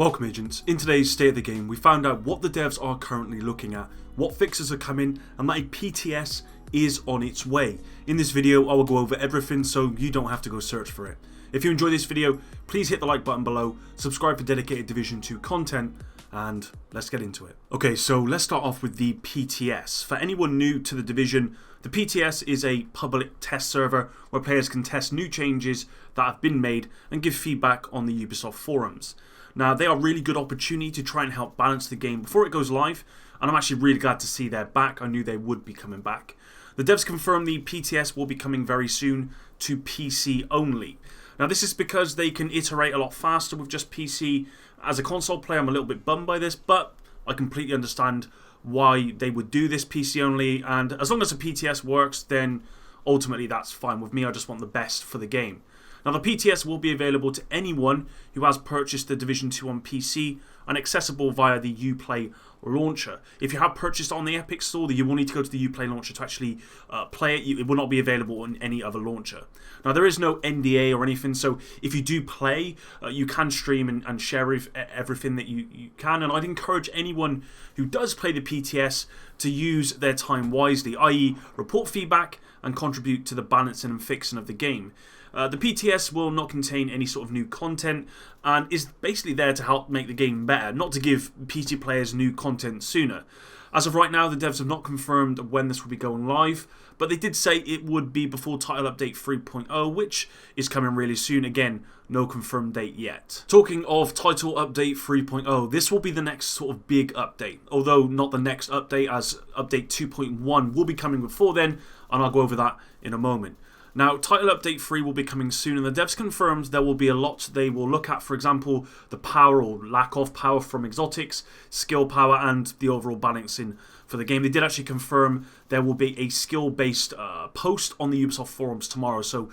Welcome agents, in today's State of the Game we found out what the devs are currently looking at, what fixes are coming, and that a PTS is on its way. In this video I will go over everything so you don't have to go search for it. If you enjoyed this video, please hit the like button below, subscribe for dedicated Division 2 content, and let's get into it. Okay, so let's start off with the PTS. For anyone new to the Division, the PTS is a public test server where players can test new changes that have been made and give feedback on the Ubisoft forums. Now, they are a really good opportunity to try and help balance the game before it goes live, and I'm actually really glad to see they're back. I knew they would be coming back. The devs confirmed the PTS will be coming very soon to PC only. Now, this is because they can iterate a lot faster with just PC. As a console player, I'm a little bit bummed by this, but I completely understand why they would do this PC only, and as long as the PTS works, then ultimately that's fine with me. I just want the best for the game. Now, the PTS will be available to anyone who has purchased the Division 2 on PC and accessible via the Uplay launcher. If you have purchased on the Epic Store, you will need to go to the Uplay launcher to actually play it. It will not be available on any other launcher. Now, there is no NDA or anything, so if you do play, you can stream and share everything that you can. And I'd encourage anyone who does play the PTS to use their time wisely, i.e. report feedback and contribute to the balancing and fixing of the game. The PTS will not contain any sort of new content and is basically there to help make the game better, not to give PC players new content sooner. As of right now, the devs have not confirmed when this will be going live, but they did say it would be before Title Update 3.0, which is coming really soon. Again, no confirmed date yet. Talking of Title Update 3.0, this will be the next sort of big update, although not the next update, as Update 2.1 will be coming before then, and I'll go over that in a moment. Now, Title Update 3 will be coming soon, and the devs confirmed there will be a lot they will look at. For example, the power or lack of power from exotics, skill power, and the overall balancing for the game. They did actually confirm there will be a skill-based post on the Ubisoft forums tomorrow, so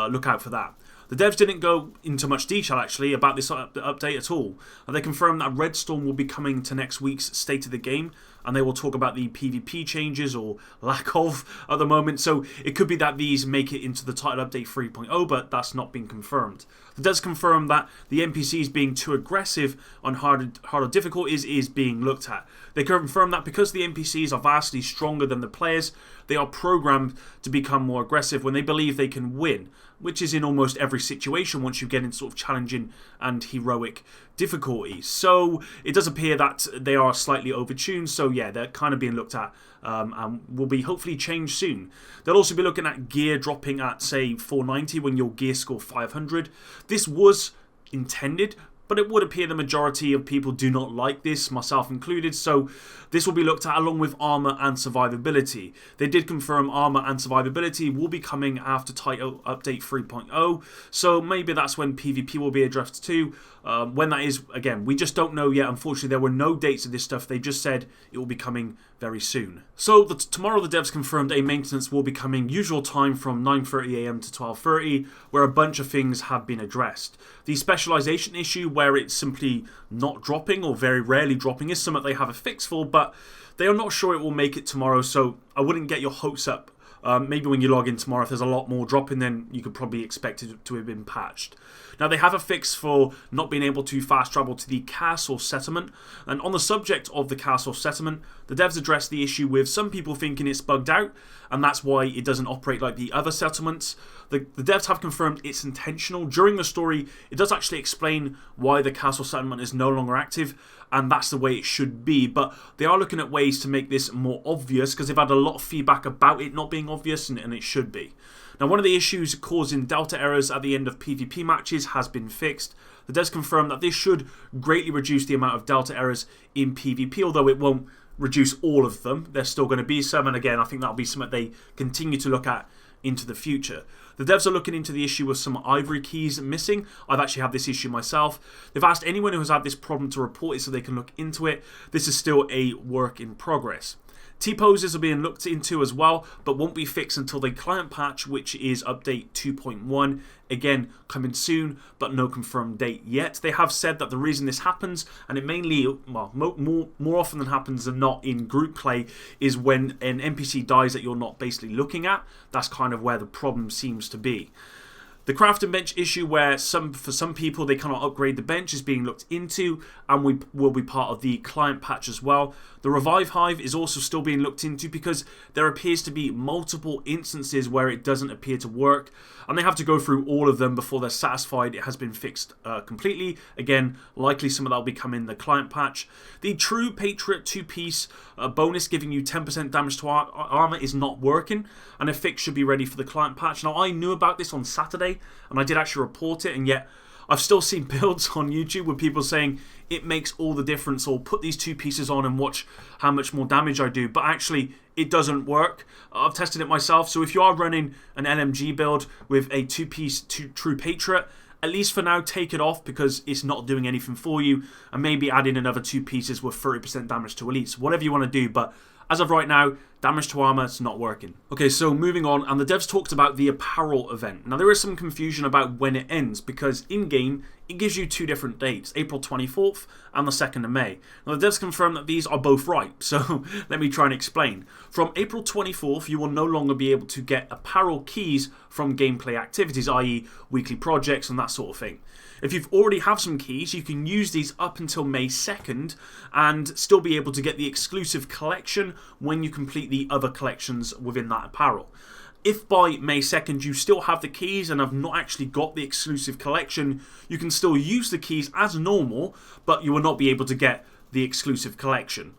look out for that. The devs didn't go into much detail actually about this update at all. They confirmed that Redstorm will be coming to next week's State of the Game, and they will talk about the PvP changes or lack of at the moment. So it could be that these make it into the Title Update 3.0, but that's not been confirmed. It does confirm that the NPCs being too aggressive on harder difficulties is being looked at. They confirm that because the NPCs are vastly stronger than the players, they are programmed to become more aggressive when they believe they can win, which is in almost every situation once you get in sort of challenging and heroic difficulties. So it does appear that they are slightly overtuned, so yeah, they're kind of being looked at and will be hopefully changed soon. They'll also be looking at gear dropping at, say, 490 when your gear score 500. This was intended, but it would appear the majority of people do not like this, myself included, so this will be looked at along with armor and survivability. They did confirm armor and survivability will be coming after Title Update 3.0, so maybe that's when PvP will be addressed too. When that is, again, we just don't know yet. Unfortunately, there were no dates of this stuff. They just said it will be coming very soon. So tomorrow the devs confirmed a maintenance will be coming usual time from 9:30 AM to 12:30, where a bunch of things have been addressed. The specialization issue, where it's simply not dropping or very rarely dropping, is something they have a fix for, but they are not sure it will make it tomorrow, so I wouldn't get your hopes up. Maybe when you log in tomorrow, if there's a lot more dropping, then you could probably expect it to have been patched. Now, they have a fix for not being able to fast travel to the castle settlement. And on the subject of the castle settlement, the devs addressed the issue with some people thinking it's bugged out, and that's why it doesn't operate like the other settlements. The devs have confirmed it's intentional. During the story, it does actually explain why the castle settlement is no longer active, and that's the way it should be. But they are looking at ways to make this more obvious, because they've had a lot of feedback about it not being obvious, and it should be. Now, one of the issues causing delta errors at the end of PvP matches has been fixed. The devs confirmed that this should greatly reduce the amount of delta errors in PvP, although it won't reduce all of them. There's still going to be some, and again, I think that'll be something they continue to look at into the future. The devs are looking into the issue with some ivory keys missing. I've actually had this issue myself. They've asked anyone who has had this problem to report it so they can look into it. This is still a work in progress. T-poses are being looked into as well, but won't be fixed until the client patch, which is update 2.1. Again, coming soon, but no confirmed date yet. They have said that the reason this happens, and it mainly, well, more often than happens than not in group play, is when an NPC dies that you're not basically looking at. That's kind of where the problem seems to be. The crafting bench issue where for some people they cannot upgrade the bench is being looked into and will be part of the client patch as well. The revive hive is also still being looked into because there appears to be multiple instances where it doesn't appear to work, and they have to go through all of them before they're satisfied it has been fixed completely. Again, likely some of that will be coming in the client patch. The True Patriot 2-piece bonus giving you 10% damage to armor is not working, and a fix should be ready for the client patch. Now, I knew about this on Saturday, and I did actually report it, and yet I've still seen builds on YouTube with people saying it makes all the difference, or put these 2 pieces on and watch how much more damage I do, but actually it doesn't work. I've tested it myself, so if you are running an LMG build with a 2-piece True Patriot, at least for now, take it off because it's not doing anything for you, and maybe add in another 2 pieces with 30% damage to elites, whatever you want to do, but as of right now, damage to armor is not working. Okay, so moving on, and the devs talked about the apparel event. Now, there is some confusion about when it ends because in-game, it gives you 2 different dates, April 24th and the 2nd of May. Now, the devs confirm that these are both right, so let me try and explain. From April 24th, you will no longer be able to get apparel keys from gameplay activities, i.e. weekly projects and that sort of thing. If you've already have some keys, you can use these up until May 2nd and still be able to get the exclusive collection when you complete the other collections within that apparel. If by May 2nd you still have the keys and have not actually got the exclusive collection, you can still use the keys as normal, but you will not be able to get the exclusive collection.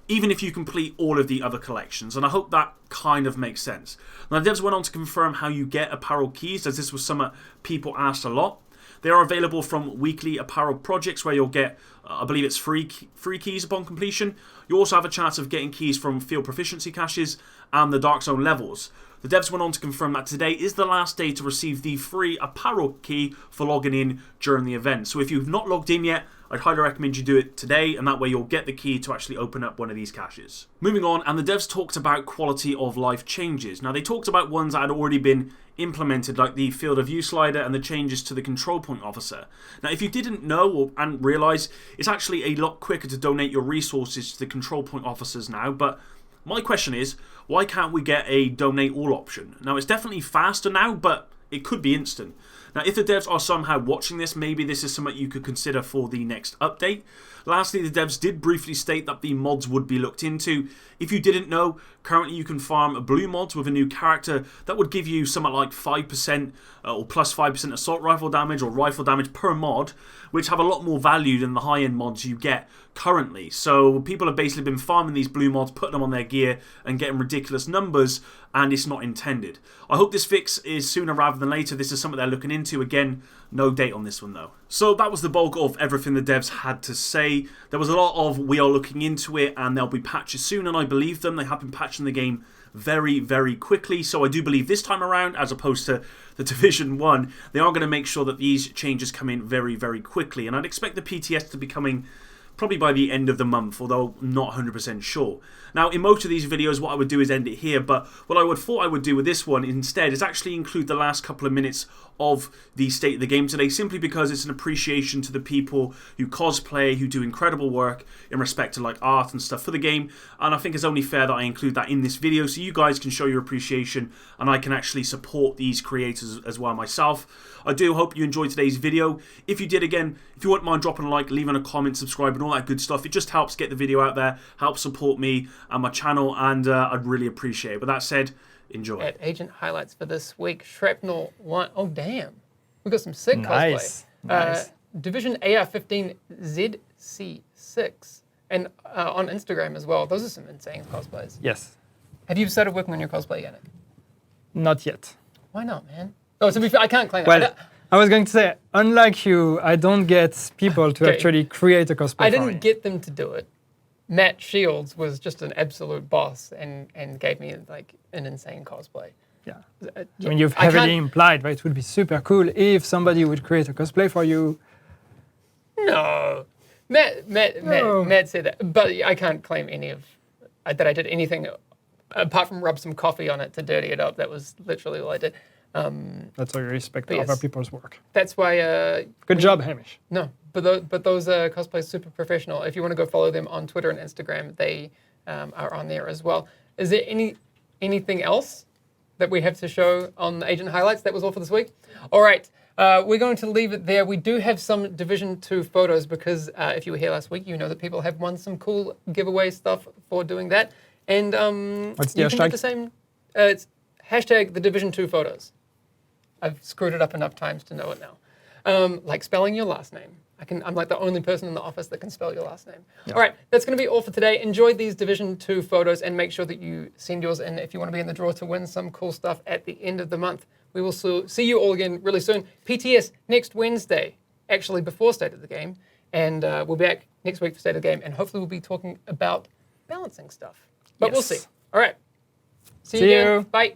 Even if you complete all of the other collections, and I hope that kind of makes sense. Now, the devs went on to confirm how you get apparel keys, as this was something people asked a lot. They are available from weekly apparel projects where you'll get, I believe it's free keys upon completion. You also have a chance of getting keys from field proficiency caches and the Dark Zone levels. The devs went on to confirm that today is the last day to receive the free apparel key for logging in during the event. So if you've not logged in yet, I'd highly recommend you do it today, and that way you'll get the key to actually open up one of these caches. Moving on, and the devs talked about quality of life changes. Now, they talked about ones that had already been implemented, like the field of view slider and the changes to the control point officer. Now, if you didn't know and realise, it's actually a lot quicker to donate your resources to the control point officers now, but my question is, why can't we get a donate all option? Now, it's definitely faster now, but it could be instant. Now, if the devs are somehow watching this, maybe this is something you could consider for the next update. Lastly, the devs did briefly state that the mods would be looked into. If you didn't know, currently you can farm blue mods with a new character that would give you something like 5% or plus 5% assault rifle damage or rifle damage per mod, which have a lot more value than the high-end mods you get currently. So people have basically been farming these blue mods, putting them on their gear and getting ridiculous numbers, and it's not intended. I hope this fix is sooner rather than later. This is something they're looking into. Again, no date on this one though. So that was the bulk of everything the devs had to say. There was a lot of we are looking into it and there'll be patches soon, and I believe them. They have been patching the game very, very quickly. So I do believe this time around, as opposed to the Division 1, they are going to make sure that these changes come in very, very quickly. And I'd expect the PTS to be coming probably by the end of the month, although not 100% sure. Now, in most of these videos, what I would do is end it here, but what I thought I would do with this one instead is actually include the last couple of minutes of the state of the game today, simply because it's an appreciation to the people who cosplay, who do incredible work in respect to like art and stuff for the game, and I think it's only fair that I include that in this video so you guys can show your appreciation and I can actually support these creators as well myself. I do hope you enjoyed today's video. If you did, again, if you wouldn't mind dropping a like, leaving a comment, subscribing, all that good stuff, it just helps get the video out there, helps support me and my channel, and I'd really appreciate it. With that said, enjoy. At agent highlights for this week, Shrapnel 1. Oh, damn. We got some sick Nice. cosplay. Nice. Division AR-15 ZC6. And on Instagram as well. Those are some insane cosplays. Yes. Have you started working on your cosplay yet? Not yet. Why not, man? Oh, to be fair, I can't claim Well, that. I was going to say, unlike you, I don't get people to actually create a cosplay I for me. didn't get them to do it. Matt Shields was just an absolute boss and gave me like an insane cosplay. Yeah. Yeah, I mean, you've I heavily can't- implied that it would be super cool if somebody would create a cosplay for you. No. Matt said that, but I can't claim any of that I did anything apart from rub some coffee on it to dirty it up. That was literally all I did. That's how you respect But other yes. people's work. That's why. Good job, Hamish. No, but those cosplays super professional. If you want to go follow them on Twitter and Instagram, they are on there as well. Is there anything else that we have to show on the Agent Highlights. That was all for this week. All right. We're going to leave it there. We do have some Division 2 photos because if you were here last week, you know that people have won some cool giveaway stuff for doing that. And what's the you can hashtag? do the same. It's hashtag the Division 2 photos. I've screwed it up enough times to know it now. Like spelling your last name. I'm like the only person in the office that can spell your last name. Yeah. All right, that's going to be all for today. Enjoy these Division 2 photos and make sure that you send yours in if you want to be in the draw to win some cool stuff at the end of the month. We will see you all again really soon. PTS next Wednesday, actually before State of the Game. And we'll be back next week for State of the Game. And hopefully we'll be talking about balancing stuff. But we'll see. All right. See you again. Bye.